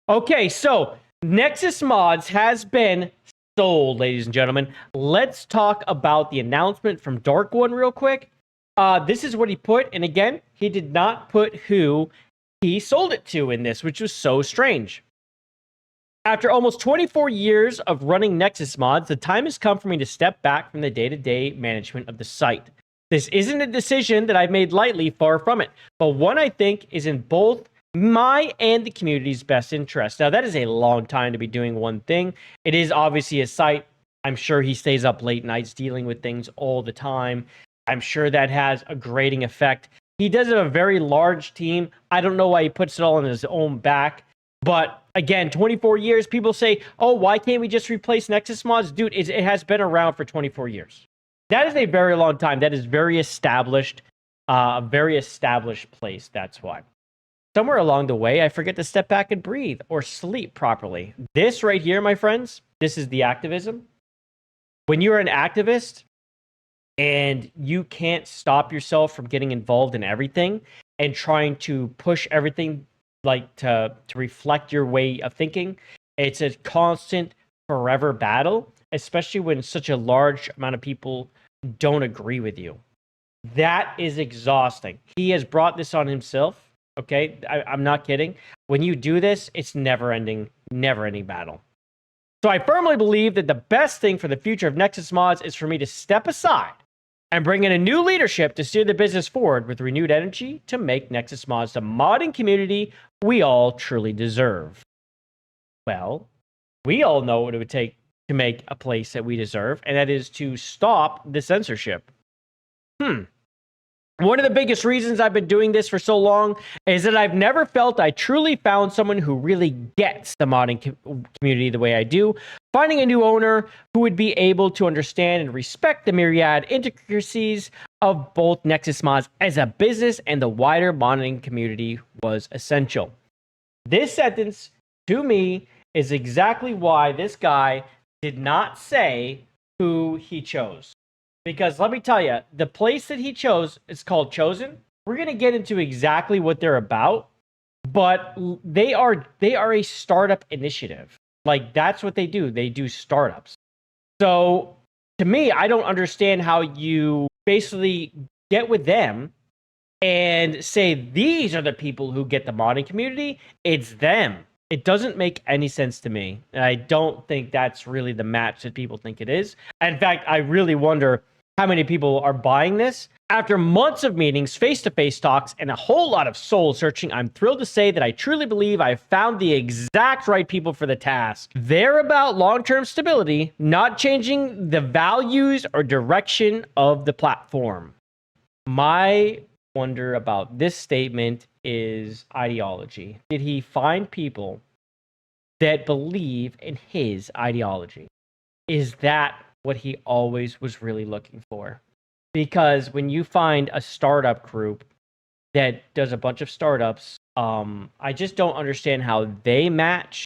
Okay, so Nexus Mods has been sold, ladies and gentlemen. Let's talk about the announcement from Dark One real quick. This is what he put, and again, he did not put who he sold it to in this, which was so strange. After almost 24 years of running Nexus Mods, the time has come for me to step back from the day-to-day management of the site. This isn't a decision that I've made lightly, far from it, but one I think is in both my and the community's best interest. Now, that is a long time to be doing one thing. It is obviously a site. I'm sure he stays up late nights dealing with things all the time. I'm sure that has a grating effect. He does have a very large team. I don't know why he puts it all on his own back. But again, 24 years, people say, oh, why can't we just replace Nexus Mods? Dude, it has been around for 24 years. That is a very long time. That is very established, a very established place. That's why. Somewhere along the way, I forget to step back and breathe or sleep properly. This right here, my friends, this is the activism. When you're an activist and you can't stop yourself from getting involved in everything and trying to push everything like to reflect your way of thinking, it's a constant, forever battle, especially when such a large amount of people don't agree with you. That is exhausting. He has brought this on himself. Okay, I'm not kidding. When you do this, it's never-ending battle. So I firmly believe that the best thing for the future of Nexus Mods is for me to step aside and bring in a new leadership to steer the business forward with renewed energy to make Nexus Mods the modding community we all truly deserve. Well, we all know what it would take to make a place that we deserve, and that is to stop the censorship. One of the biggest reasons I've been doing this for so long is that I've never felt I truly found someone who really gets the modding community the way I do. Finding a new owner who would be able to understand and respect the myriad intricacies of both Nexus Mods as a business and the wider modding community was essential. This sentence, to me, is exactly why this guy did not say who he chose. Because let me tell you, the place that he chose is called Chosen. We're going to get into exactly what they're about, but they are a startup initiative. Like, that's what they do. They do startups. So to me, I don't understand how you basically get with them and say these are the people who get the modding community. It's them. It doesn't make any sense to me. And I don't think that's really the match that people think it is. In fact, I really wonder how many people are buying this. After months of meetings, face-to-face talks, and a whole lot of soul searching, I'm thrilled to say that I truly believe I've found the exact right people for the task. They're about long-term stability, not changing the values or direction of the platform. My wonder about this statement is ideology. Did he find people that believe in his ideology? Is that what he always was really looking for? Because when you find a startup group that does a bunch of startups, I just don't understand how they match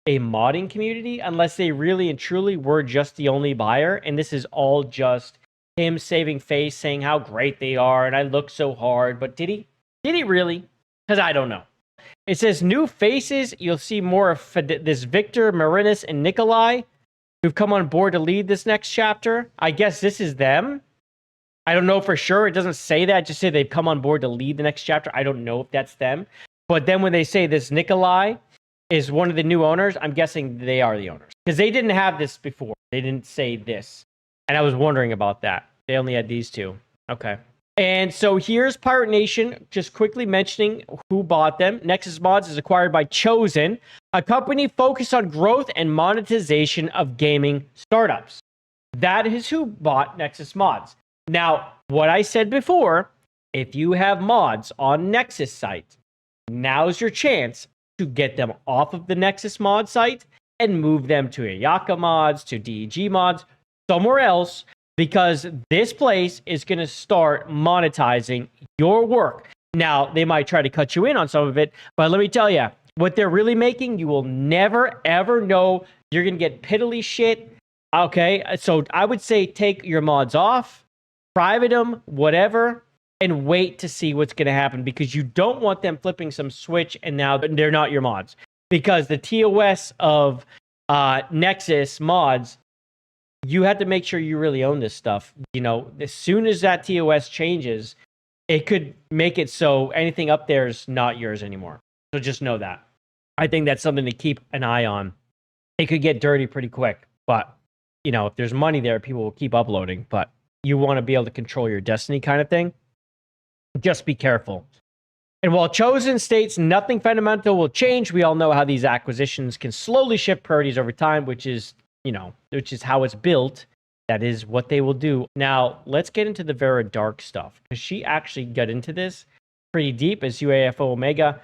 a modding community unless they really and truly were just the only buyer, and this is all just him saving face, saying how great they are, and I look so hard. But did he? Did he really? Because I don't know. It says new faces. You'll see more of this Victor, Marinus, and Nikolai, who've come on board to lead this next chapter. I guess this is them. I don't know for sure. It doesn't say that. Just say they've come on board to lead the next chapter. I don't know if that's them. But then when they say this Nikolai is one of the new owners, I'm guessing they are the owners. Because they didn't have this before. They didn't say this. And I was wondering about that. They only had these two. Okay. And so here's Pirate Nation, just quickly mentioning who bought them. Nexus Mods is acquired by Chosen, a company focused on growth and monetization of gaming startups. That is who bought Nexus Mods. Now, what I said before, if you have mods on Nexus site, now's your chance to get them off of the Nexus mod site and move them to Ayaka Mods, to DEG Mods, somewhere else, because this place is going to start monetizing your work. Now, they might try to cut you in on some of it, but let me tell you, what they're really making, you will never, ever know. You're going to get piddly shit. Okay, so I would say take your mods off, private them, whatever, and wait to see what's going to happen, because you don't want them flipping some switch and now they're not your mods. because the TOS of Nexus Mods, you have to make sure you really own this stuff. You know, as soon as that TOS changes, it could make it so anything up there is not yours anymore. So just know that. I think that's something to keep an eye on. It could get dirty pretty quick, but you know, if there's money there, people will keep uploading, but you want to be able to control your destiny kind of thing. Just be careful. And while Chosen states nothing fundamental will change, we all know how these acquisitions can slowly shift priorities over time, which is, you know, which is how it's built. That is what they will do. Now, let's get into the Vera Dark stuff, because she actually got into this pretty deep, as UAFO Omega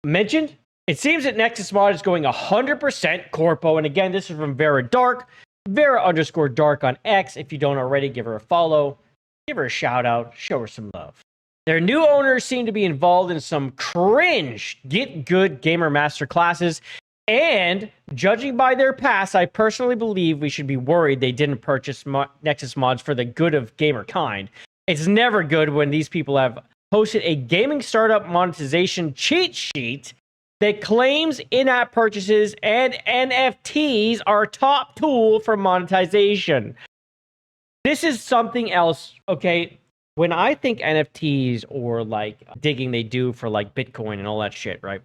mentioned. It seems that Nexus Mod is going 100% corpo. And again, this is from Vera Dark, Vera_Dark on X. If you don't already, give her a follow, give her a shout out, show her some love. Their new owners seem to be involved in some cringe get good gamer master classes. And judging by their past, I personally believe we should be worried they didn't purchase Nexus Mods for the good of gamer kind. It's never good when these people have hosted a gaming startup monetization cheat sheet that claims in-app purchases and NFTs are top tool for monetization. This is something else, okay? When I think NFTs or like digging they do for like Bitcoin and all that shit, right?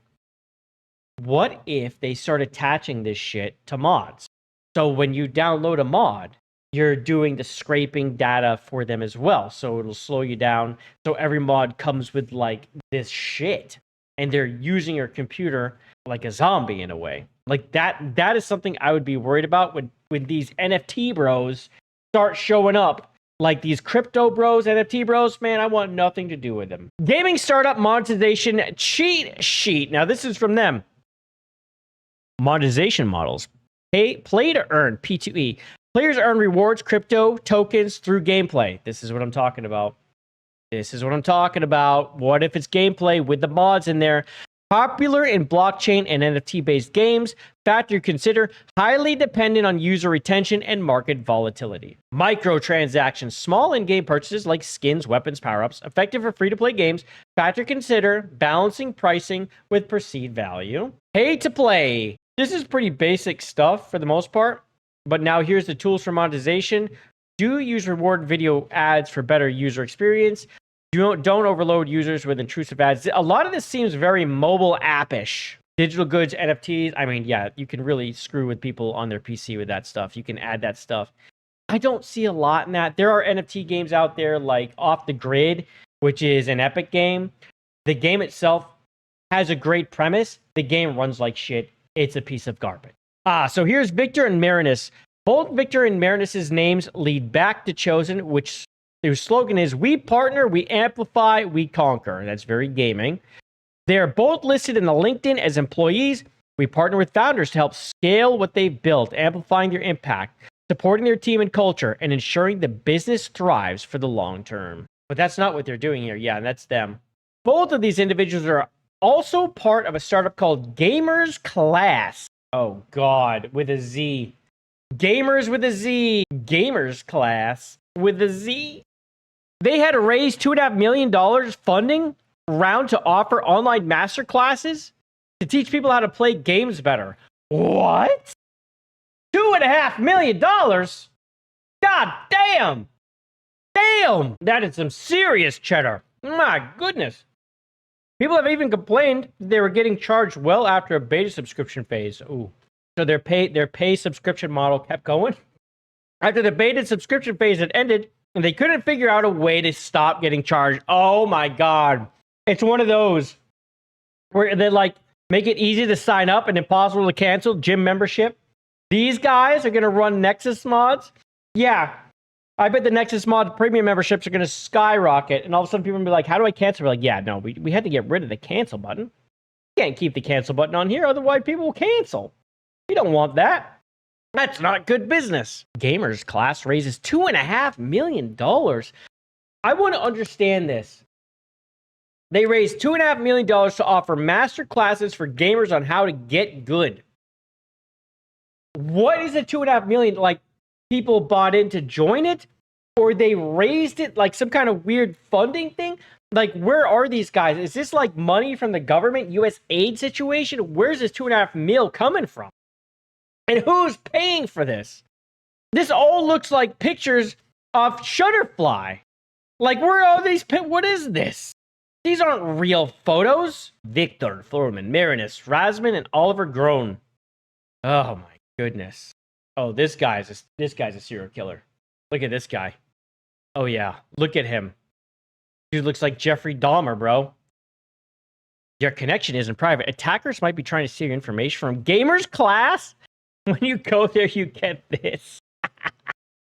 What if they start attaching this shit to mods? So when you download a mod, you're doing the scraping data for them as well. So it'll slow you down. So every mod comes with like this shit, and they're using your computer like a zombie in a way. Like that is something I would be worried about when these NFT bros start showing up. Like these crypto bros, NFT bros, man, I want nothing to do with them. Gaming startup monetization cheat sheet. Now this is from them. Monetization models. Play to earn, P2E. Players earn rewards, crypto, tokens through gameplay. This is what I'm talking about. This is what I'm talking about. What if it's gameplay with the mods in there? Popular in blockchain and NFT-based games. Factor you consider, highly dependent on user retention and market volatility. Microtransactions, small in-game purchases like skins, weapons, power-ups, effective for free-to-play games. Factor consider, balancing pricing with perceived value. Pay to play. This is pretty basic stuff for the most part, but now here's the tools for monetization. Do use reward video ads for better user experience. Don't overload users with intrusive ads. A lot of this seems very mobile app-ish. Digital goods, NFTs. I mean, yeah, you can really screw with people on their PC with that stuff. You can add that stuff. I don't see a lot in that. There are NFT games out there like Off the Grid, which is an Epic game. The game itself has a great premise. The game runs like shit. It's a piece of garbage. So here's Victor and Marinus. Both Victor and Marinus' names lead back to Chosen, which their slogan is, we partner, we amplify, we conquer. That's very gaming. They're both listed in the LinkedIn as employees. We partner with founders to help scale what they've built, amplifying their impact, supporting their team and culture, and ensuring the business thrives for the long term. But that's not what they're doing here. Yeah, that's them. Both of these individuals are also part of a startup called Gamers Class. Oh, God, with a Z. Gamers with a Z. Gamers Class with a Z. They had raised $2.5 million funding round to offer online master classes to teach people how to play games better. What? $2.5 million? God damn. Damn. That is some serious cheddar. My goodness. People have even complained they were getting charged well after a beta subscription phase. Ooh. So their pay subscription model kept going. After the beta subscription phase had ended, and they couldn't figure out a way to stop getting charged. Oh my God. It's one of those where they like make it easy to sign up and impossible to cancel gym membership. These guys are going to run Nexus Mods. Yeah. I bet the Nexus Mod premium memberships are going to skyrocket. And all of a sudden people will be like, how do I cancel? We're like, yeah, no, we had to get rid of the cancel button. You can't keep the cancel button on here. Otherwise people will cancel. You don't want that. That's not good business. Gamers Class raises $2.5 million. I want to understand this. They raised $2.5 million to offer master classes for gamers on how to get good. What is the $2.5 million? Like, people bought in to join it? Or they raised it like some kind of weird funding thing? Like, where are these guys? Is this like money from the government, U.S. aid situation? Where's this 2.5 mil coming from? And who's paying for this? This all looks like pictures of Shutterfly. Like, where are these? What is this? These aren't real photos. Victor, Thorman, Marinus, Rasman, and Oliver Groen. Oh my goodness. Oh, this guy's a serial killer. Look at this guy. Oh yeah, look at him. Dude looks like Jeffrey Dahmer, bro. Your connection isn't private. Attackers might be trying to steal your information from gamers class. When you go there, you get this.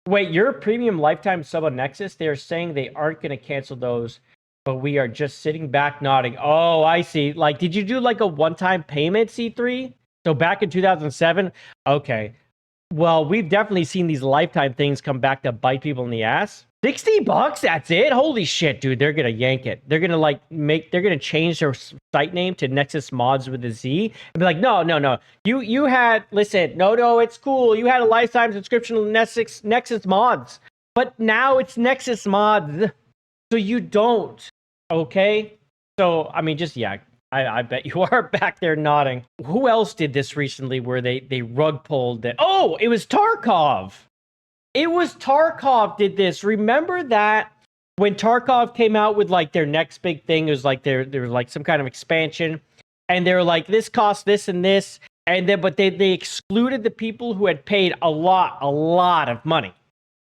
Wait, you're a premium lifetime sub on Nexus? They're saying they aren't going to cancel those, but we are just sitting back nodding. Oh, I see. Like, did you do like a one-time payment, C3? So back in 2007? Okay. Well, we've definitely seen these lifetime things come back to bite people in the ass. $60? That's it? Holy shit, dude. They're going to yank it. They're going to they're going to change their site name to Nexus Mods with a Z and be like, no. You had, listen, no, it's cool. You had a lifetime subscription to Nexus Mods, but now it's Nexus Mods. So you don't. Okay? So, I mean, just, yeah. I bet you are back there nodding. Who else did this recently where they rug pulled that? Oh, it was Tarkov. It was Tarkov did this. Remember that when Tarkov came out with like their next big thing, it was like there was like some kind of expansion, and they were like, this costs this and this, and then but they excluded the people who had paid a lot of money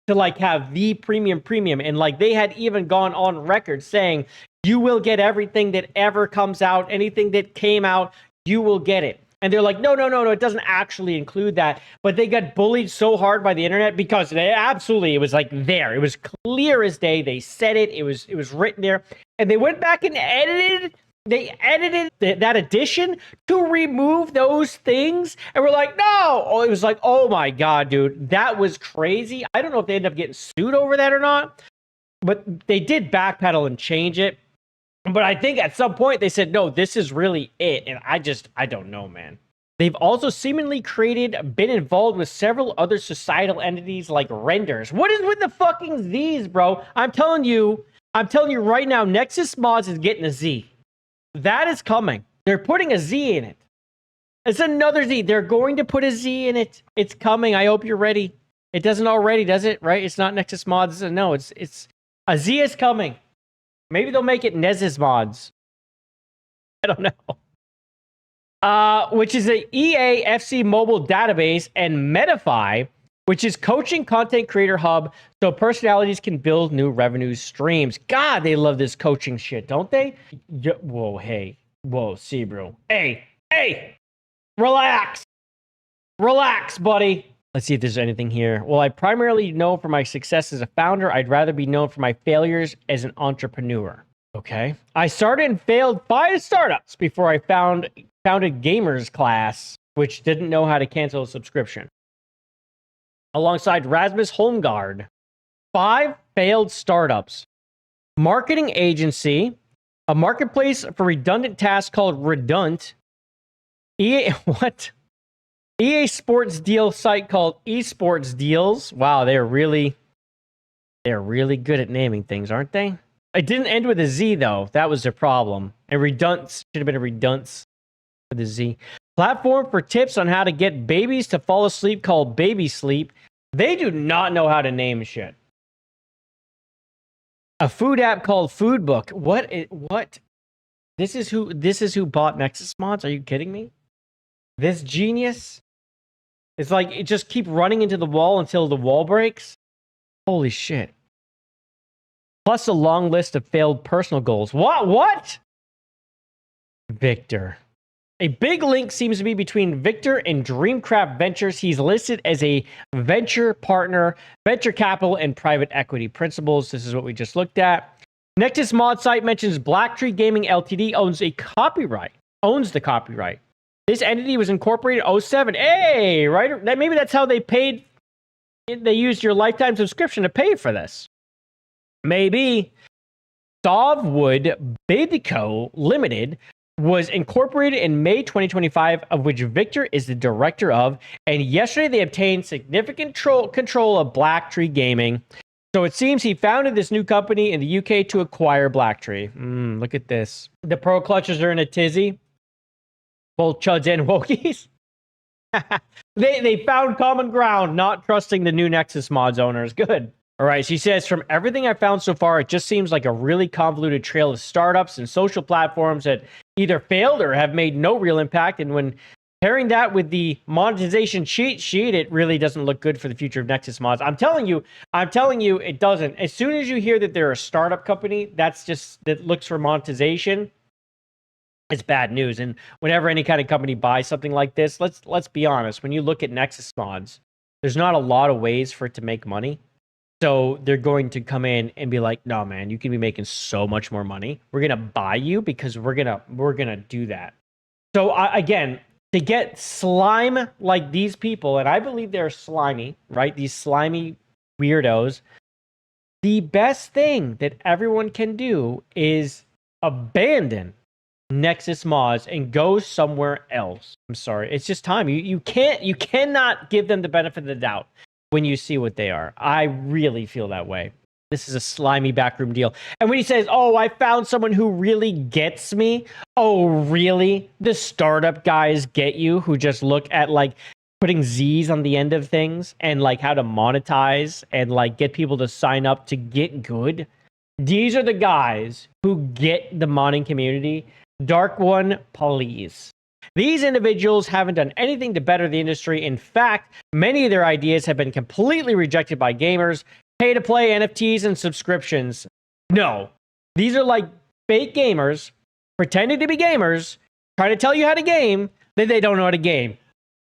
to like have the premium, and like they had even gone on record saying, you will get everything that ever comes out, anything that came out, you will get it. And they're like, no, it doesn't actually include that. But they got bullied so hard by the internet because it was like there. It was clear as day. They said it. It was written there. And they went back and edited that edition to remove those things. And we're like, no. Oh, it was like, oh my God, dude. That was crazy. I don't know if they ended up getting sued over that or not. But they did backpedal and change it. But I think at some point they said, no, this is really it. And I don't know, man. They've also seemingly been involved with several other societal entities like renders. What is with the fucking Z's, bro? I'm telling you right now, Nexus Mods is getting a Z. That is coming. They're putting a Z in it. It's another Z. They're going to put a Z in it. It's coming. I hope you're ready. It doesn't already, does it? Right? It's not Nexus Mods. No, it's a Z is coming. Maybe they'll make it Nexus Mods. I don't know. Which is a EA FC mobile database, and Metafy, which is coaching content creator hub, so personalities can build new revenue streams. God, they love this coaching shit, don't they? Whoa, hey. Whoa, Sebro. Hey, relax, buddy. Let's see if there's anything here. Well, I primarily know for my success as a founder. I'd rather be known for my failures as an entrepreneur. Okay. I started and failed 5 startups before I founded Gamers Class, which didn't know how to cancel a subscription. Alongside Rasmus Holmgaard. 5 failed startups. Marketing agency. A marketplace for redundant tasks called Redundant. EA Sports deal site called Esports Deals. Wow, they're really good at naming things, aren't they? It didn't end with a Z though. That was their problem. And redunce should have been a redunce with a Z. Platform for tips on how to get babies to fall asleep called Baby Sleep. They do not know how to name shit. A food app called Foodbook. What? This is who bought Nexus Mods? Are you kidding me? This genius? It's like it just keep running into the wall until the wall breaks. Holy shit. Plus a long list of failed personal goals. What? Victor. A big link seems to be between Victor and Dreamcraft Ventures. He's listed as a venture partner, venture capital, and private equity principles. This is what we just looked at. Nexus Mod site mentions Blacktree Gaming Ltd. owns the copyright. This entity was incorporated in 2007. Hey, right? Maybe that's how they paid. They used your lifetime subscription to pay for this. Maybe. Sovwood Bidco Limited was incorporated in May 2025, of which Victor is the director of. And yesterday they obtained significant control of Blacktree Gaming. So it seems he founded this new company in the UK to acquire Blacktree. Look at this. The pro clutchers are in a tizzy. Both chuds and wokies. They found common ground, not trusting the new Nexus Mods owners. Good. All right, she says, from everything I've found so far, it just seems like a really convoluted trail of startups and social platforms that either failed or have made no real impact. And when pairing that with the monetization cheat sheet, it really doesn't look good for the future of Nexus Mods. I'm telling you, it doesn't. As soon as you hear that they're a startup company, that looks for monetization, it's bad news. And whenever any kind of company buys something like this, let's be honest. When you look at Nexus Mods, there's not a lot of ways for it to make money. So they're going to come in and be like, no, man, you can be making so much more money. We're going to buy you because we're going to do that. So again, to get slime like these people, and I believe they're slimy, right? These slimy weirdos. The best thing that everyone can do is abandon Nexus Mods and go somewhere else. I'm sorry. It's just time. You cannot give them the benefit of the doubt when you see what they are. I really feel that way. This is a slimy backroom deal. And when he says, oh, I found someone who really gets me. Oh, really? The startup guys get you, who just look at like putting Z's on the end of things and like how to monetize and like get people to sign up to get good. These are the guys who get the modding community. Dark One, please. These individuals haven't done anything to better the industry. In fact, many of their ideas have been completely rejected by gamers. Pay-to-play NFTs and subscriptions. No. These are like fake gamers, pretending to be gamers, trying to tell you how to game, then they don't know how to game.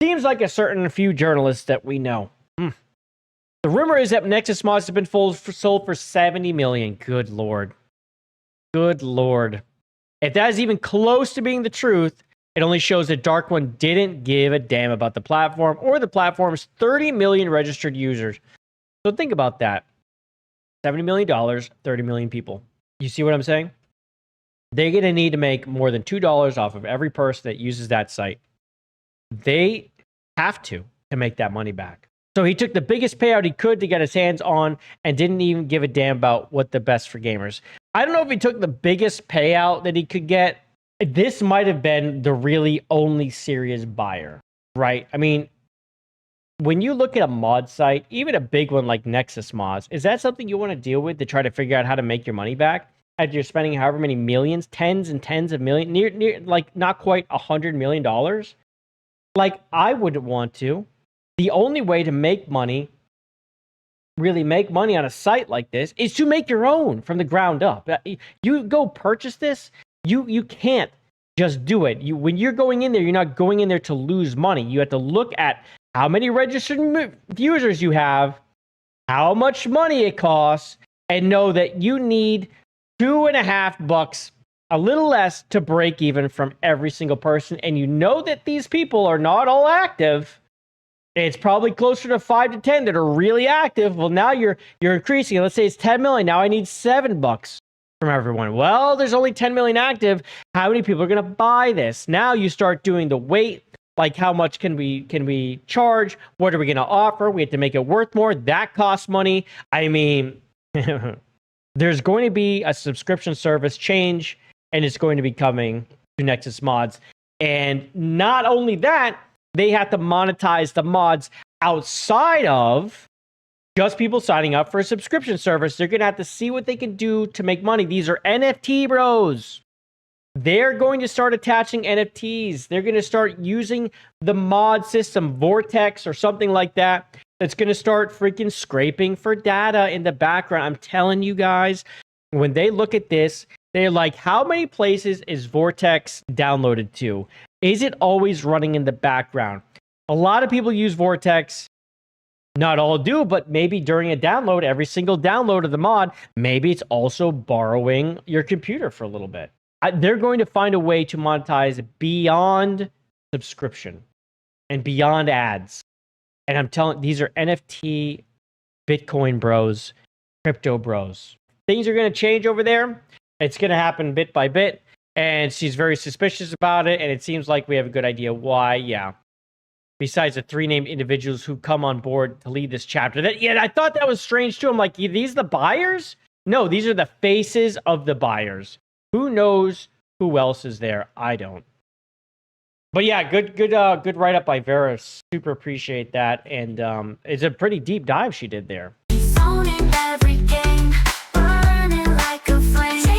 Seems like a certain few journalists that we know. The rumor is that Nexus Mods have been sold for $70 million. Good lord. Good lord. If that is even close to being the truth, it only shows that Dark One didn't give a damn about the platform or the platform's 30 million registered users. So think about that. $70 million, 30 million people. You see what I'm saying? They're going to need to make more than $2 off of every person that uses that site. They have to make that money back. So he took the biggest payout he could to get his hands on and didn't even give a damn about what the best for gamers. I don't know if he took the biggest payout that he could get. This might have been the really only serious buyer, right? I mean, when you look at a mod site, even a big one like Nexus Mods, is that something you want to deal with to try to figure out how to make your money back? After you're spending however many millions, tens and tens of millions, near like not quite $100 million? Like, I wouldn't want to. The only way to make money, really make money on a site like this, is to make your own from the ground up. You go purchase this, you can't just do it. When you're going in there, you're not going in there to lose money. You have to look at how many registered users you have, how much money it costs, and know that you need $2.50, a little less, to break even from every single person. And you know that these people are not all active. It's probably closer to 5 to 10 that are really active. Well, now you're increasing. Let's say it's 10 million. Now I need $7 from everyone. Well, there's only 10 million active. How many people are going to buy this? Now you start doing the weight. Like, how much can we charge? What are we going to offer? We have to make it worth more. That costs money. I mean, there's going to be a subscription service change, and it's going to be coming to Nexus Mods. And not only that, they have to monetize the mods outside of just people signing up for a subscription service. They're going to have to see what they can do to make money. These are NFT bros. They're going to start attaching NFTs. They're going to start using the mod system, Vortex or something like that. That's going to start freaking scraping for data in the background. I'm telling you guys, when they look at this, they're like, how many places is Vortex downloaded to? Is it always running in the background? A lot of people use Vortex. Not all do, but maybe during a download, every single download of the mod, maybe it's also borrowing your computer for a little bit. They're going to find a way to monetize beyond subscription and beyond ads. And I'm telling, these are NFT, Bitcoin bros, crypto bros. Things are going to change over there. It's going to happen bit by bit. And she's very suspicious about it. And it seems like we have a good idea why. Yeah. besides the 3 named individuals who come on board to lead this chapter. I thought that was strange too. I'm like, are these the buyers? No, these are the faces of the buyers. Who knows who else is there? I don't. But yeah, good write-up by Vera. Super appreciate that. And it's a pretty deep dive she did there. Owning every game, burning like a flame.